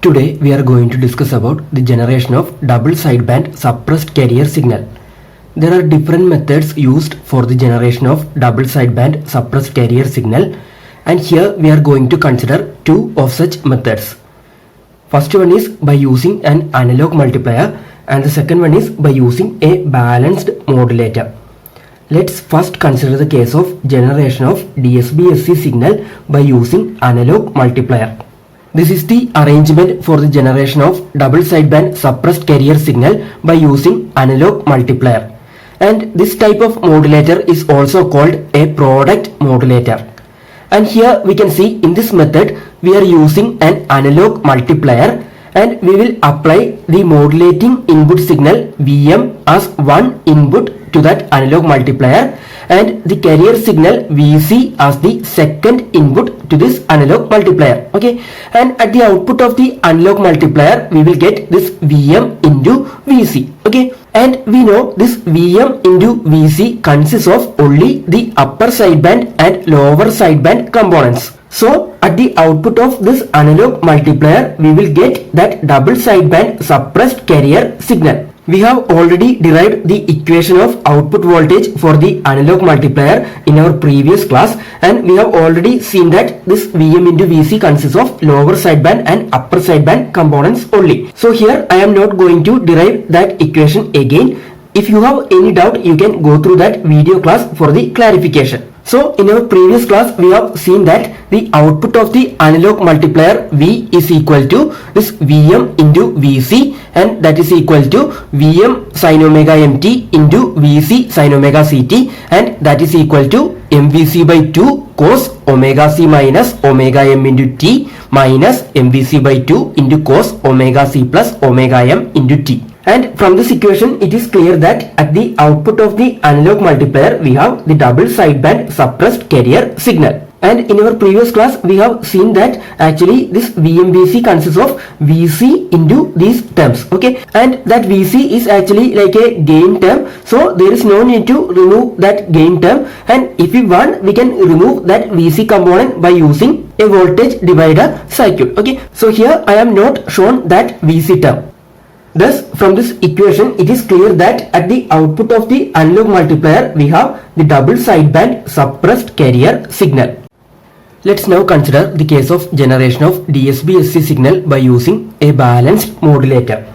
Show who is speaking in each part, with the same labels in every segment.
Speaker 1: Today we are going to discuss about the generation of double sideband suppressed carrier signal. There are different methods used for the generation of double sideband suppressed carrier signal, and here we are going to consider two of such methods. First one is by using an analog multiplier and the second one is by using a balanced modulator. Let's first consider the case of generation of DSB-SC signal by using analog multiplier. This is the arrangement for the generation of double sideband suppressed carrier signal by using analog multiplier. And this type of modulator is also called a product modulator. And here we can see in this method we are using an analog multiplier and we will apply the modulating input signal Vm as one input to that analog multiplier and the carrier signal Vc as the second input to this analog multiplier. Okay, and at the output of the analog multiplier we will get this Vm into Vc. Okay, and we know this Vm into Vc consists of only the upper sideband and lower sideband components. So at the output of this analog multiplier we will get that double sideband suppressed carrier signal. We have already derived the equation of output voltage for the analog multiplier in our previous class, and we have already seen that this Vm into Vc consists of lower sideband and upper sideband components only. So here I am not going to derive that equation again. If you have any doubt you can go through that video class for the clarification. So in our previous class we have seen that the output of the analog multiplier V is equal to this Vm into Vc, and that is equal to Vm sin omega mt into Vc sin omega ct, and that is equal to MVc by 2 cos omega c minus omega m into t minus MVc by 2 into cos omega c plus omega m into t. And from this equation it is clear that at the output of the analog multiplier we have the double sideband suppressed carrier signal. And in our previous class we have seen that actually this VMVC consists of Vc into these terms. Okay, and that Vc is actually like a gain term, so there is no need to remove that gain term, and if we want we can remove that Vc component by using a voltage divider circuit. Okay, so here I am not shown that Vc term. Thus, from this equation, it is clear that at the output of the analog multiplier, we have the double sideband suppressed carrier signal. Let's now consider the case of generation of DSB-SC signal by using a balanced modulator.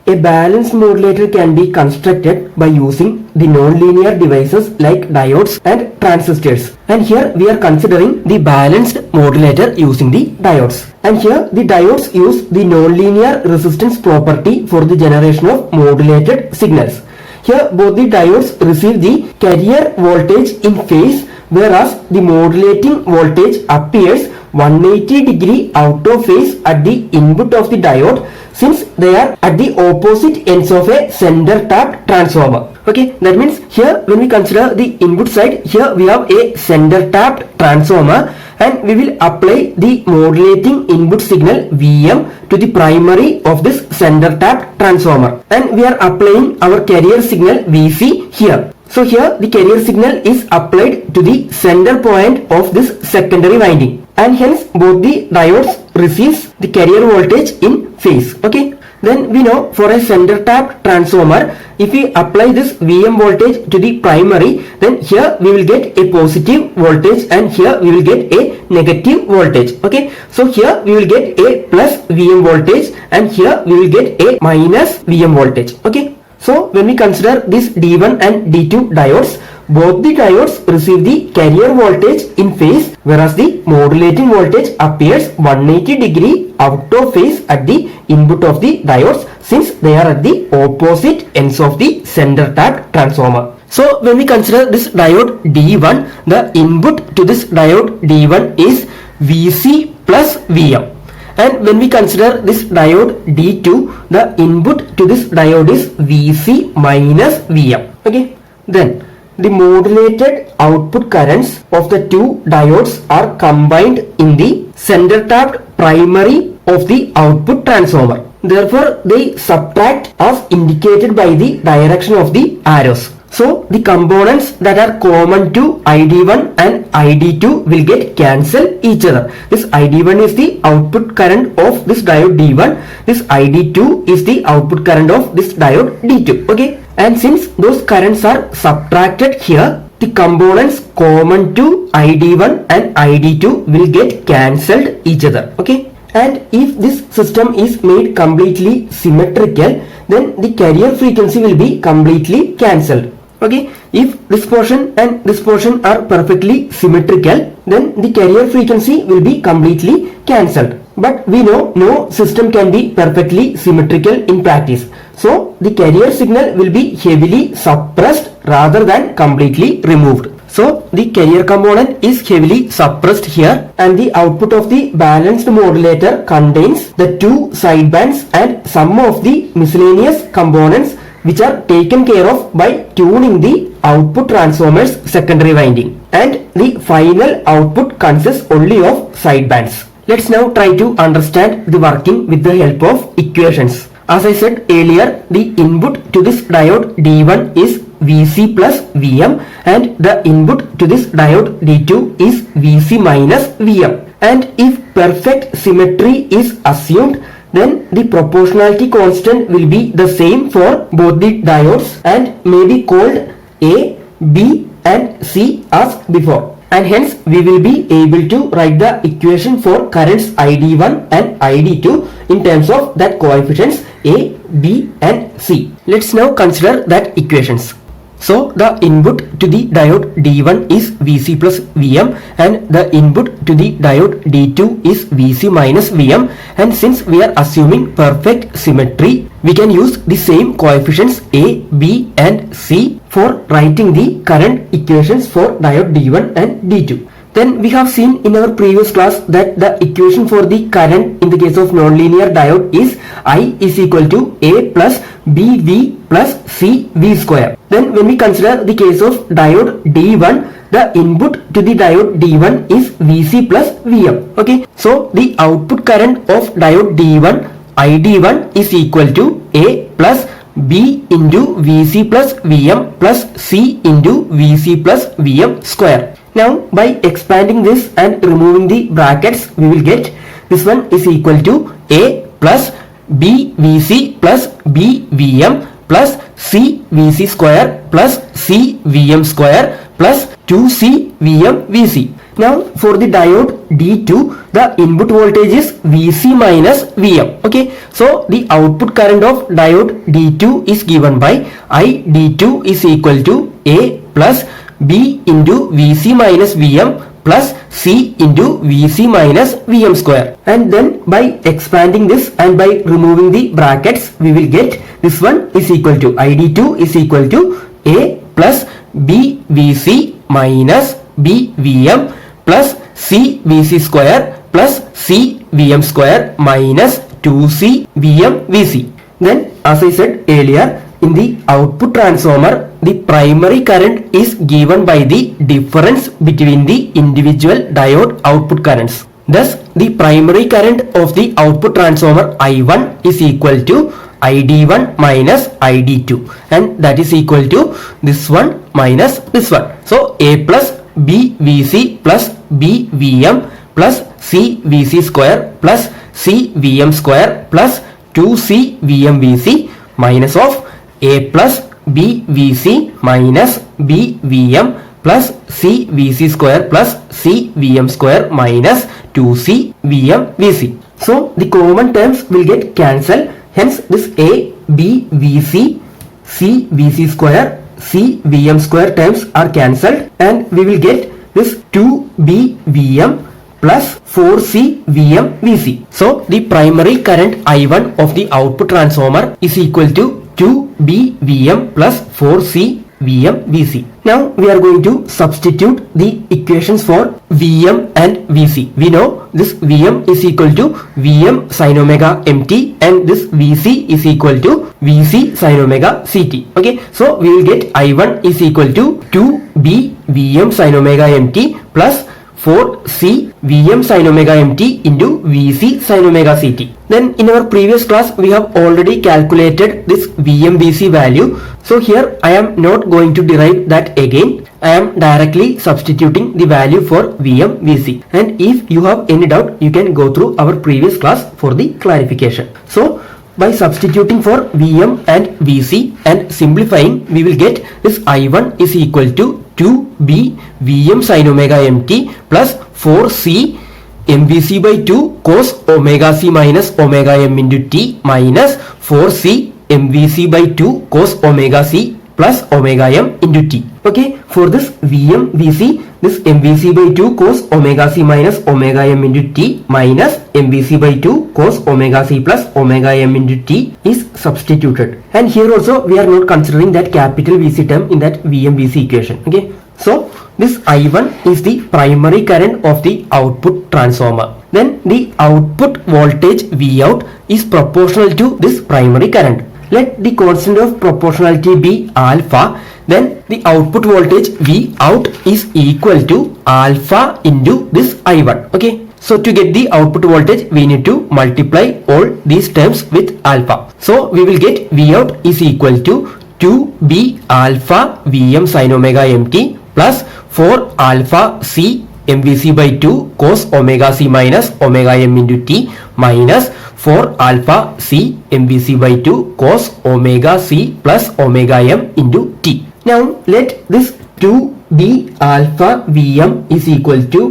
Speaker 1: A balanced modulator can be constructed by using the nonlinear devices like diodes and transistors. And here we are considering the balanced modulator using the diodes. And here the diodes use the nonlinear resistance property for the generation of modulated signals. Here both the diodes receive the carrier voltage in phase, whereas the modulating voltage appears 180 degree out of phase at the input of the diode, since they are at the opposite ends of a center tapped transformer. Okay, that means here when we consider the input side, here we have a center tapped transformer and we will apply the modulating input signal Vm to the primary of this center tapped transformer, and we are applying our carrier signal Vc here. So here the carrier signal is applied to the center point of this secondary winding, and hence both the diodes receives the carrier voltage in phase. Okay, then we know for a center tapped transformer, if we apply this Vm voltage to the primary, then here we will get a positive voltage and here we will get a negative voltage. Okay, so here we will get a plus Vm voltage and here we will get a minus Vm voltage. Okay, so when we consider this D1 and D2 diodes, both the diodes receive the carrier voltage in phase, whereas the modulating voltage appears 180 degree out of phase at the input of the diodes, since they are at the opposite ends of the center tapped transformer. So when we consider this diode D1, the input to this diode D1 is Vc plus Vm. And when we consider this diode D2, the input to this diode is Vc minus Vm. Okay, then the modulated output currents of the two diodes are combined in the center tapped primary of the output transformer. Therefore, they subtract as indicated by the direction of the arrows. So the components that are common to ID1 and ID2 will get cancel each other. This ID1 is the output current of this diode D1. This ID2 is the output current of this diode D2. Okay. And since those currents are subtracted here, the components common to ID1 and ID2 will get cancelled each other. Okay. And if this system is made completely symmetrical, then the carrier frequency will be completely cancelled. Okay, if this portion and this portion are perfectly symmetrical, then the carrier frequency will be completely cancelled. But we know no system can be perfectly symmetrical in practice. So the carrier signal will be heavily suppressed rather than completely removed. So the carrier component is heavily suppressed here, and the output of the balanced modulator contains the two sidebands and some of the miscellaneous components which are taken care of by tuning the output transformer's secondary winding, and the final output consists only of sidebands. Let's now try to understand the working with the help of equations. As I said earlier, the input to this diode D1 is Vc plus Vm, and the input to this diode D2 is Vc minus Vm. And if perfect symmetry is assumed, then the proportionality constant will be the same for both the diodes and may be called A, B and C as before. And hence we will be able to write the equation for currents ID1 and ID2 in terms of that coefficients A, B and C. Let's now consider that equations. So the input to the diode D1 is Vc plus Vm, and the input to the diode D2 is Vc minus Vm, and since we are assuming perfect symmetry, we can use the same coefficients A, B and C for writing the current equations for diode D1 and D2. Then we have seen in our previous class that the equation for the current in the case of nonlinear diode is I is equal to A plus BV plus CV square. Then when we consider the case of diode D1, the input to the diode D1 is Vc plus Vm. Okay, so the output current of diode D1 ID1 is equal to A plus B into Vc plus Vm plus C into Vc plus Vm square. Now by expanding this and removing the brackets, we will get this one is equal to A plus BVc plus BVm plus CVc square plus CVm square plus 2CVmVc. Now for the diode D2, the input voltage is Vc minus Vm. Okay, so the output current of diode D2 is given by I D2 is equal to A plus B into Vc minus Vm plus C into Vc minus Vm square. And then by expanding this and by removing the brackets, we will get this one is equal to ID2 is equal to A plus BVc minus BVm plus CVc square plus CVm square minus 2CVmVc. Then as I said earlier, in the output transformer, the primary current is given by the difference between the individual diode output currents. Thus, the primary current of the output transformer I1 is equal to ID1 minus ID2, and that is equal to this one minus this one. So, A plus BVc plus BVm plus CVc square plus CVm square plus 2CVmVc minus of A plus BVc minus BVm plus CVc square plus CVm square minus 2CVmVc. So the common terms will get cancelled. Hence this A, B, VC, CVc square, CVm square terms are cancelled, and we will get this 2BVm plus 4CVmVc. So the primary current I1 of the output transformer is equal to 2BVm plus 4CVmVc. Now we are going to substitute the equations for Vm and Vc. We know this Vm is equal to Vm sin omega mt, and this Vc is equal to Vc sin omega ct. Okay, so we will get I1 is equal to 2B Vm sin omega mt plus 4C Vm sin omega mt into Vc sin omega ct. Then in our previous class we have already calculated this Vm Vc value. So here I am not going to derive that again. I am directly substituting the value for Vm Vc. And if you have any doubt, you can go through our previous class for the clarification. So by substituting for Vm and Vc and simplifying, we will get this I1 is equal to 2b Vm sin omega mt plus 4c mvc by 2 cos omega c minus omega m into t minus 4c mvc by 2 cos omega c plus omega m into t. Okay, for this Vm Vc, this mvc by 2 cos omega c minus omega m into t minus mvc by 2 cos omega c plus omega m into t is substituted. And here also we are not considering that capital Vc term in that Vm Vc equation. Okay, so this I1 is the primary current of the output transformer. Then the output voltage Vout is proportional to this primary current. Let the constant of proportionality be alpha. Then the output voltage Vout is equal to alpha into this I1. Okay, so to get the output voltage we need to multiply all these terms with alpha. So we will get Vout is equal to 2b alpha Vm sin omega mt plus 4 alpha c mvc by 2 cos omega c minus omega m into t minus 4 alpha c mvc by 2 cos omega c plus omega m into t. Now let this 2b alpha Vm is equal to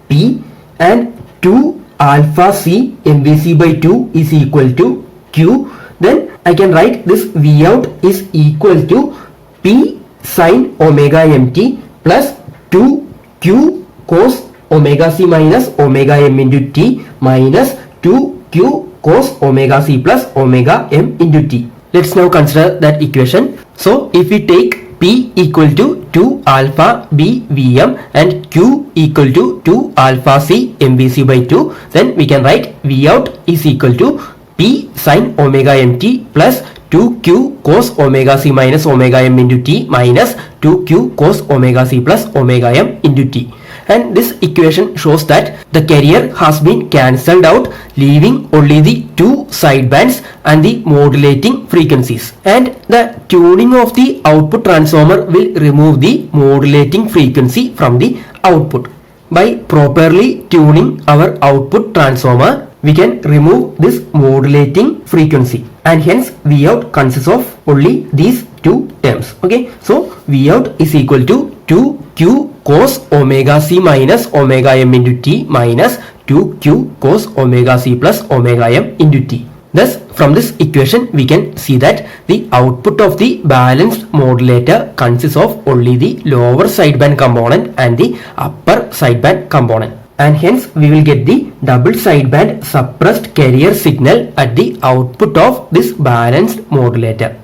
Speaker 1: p and 2 alpha c mvc by 2 is equal to q. Then I can write this Vout is equal to p sin omega mt plus 2q cos omega c minus omega m into t minus 2q cos omega c plus omega m into t. Let's now consider that equation. So if we take p equal to 2 alpha b Vm and q equal to 2 alpha c mvc by 2, then we can write Vout is equal to p sin omega mt plus 2q cos omega c minus omega m into t minus 2q cos omega c plus omega m into t. And this equation shows that the carrier has been cancelled out, leaving only the two sidebands and the modulating frequencies. And the tuning of the output transformer will remove the modulating frequency from the output. By properly tuning our output transformer, we can remove this modulating frequency, and hence Vout consists of only these two terms. Okay, so Vout is equal to 2q cos omega c minus omega m into t minus 2q cos omega c plus omega m into t. Thus from this equation we can see that the output of the balanced modulator consists of only the lower sideband component and the upper sideband component. And hence we will get the double sideband suppressed carrier signal at the output of this balanced modulator.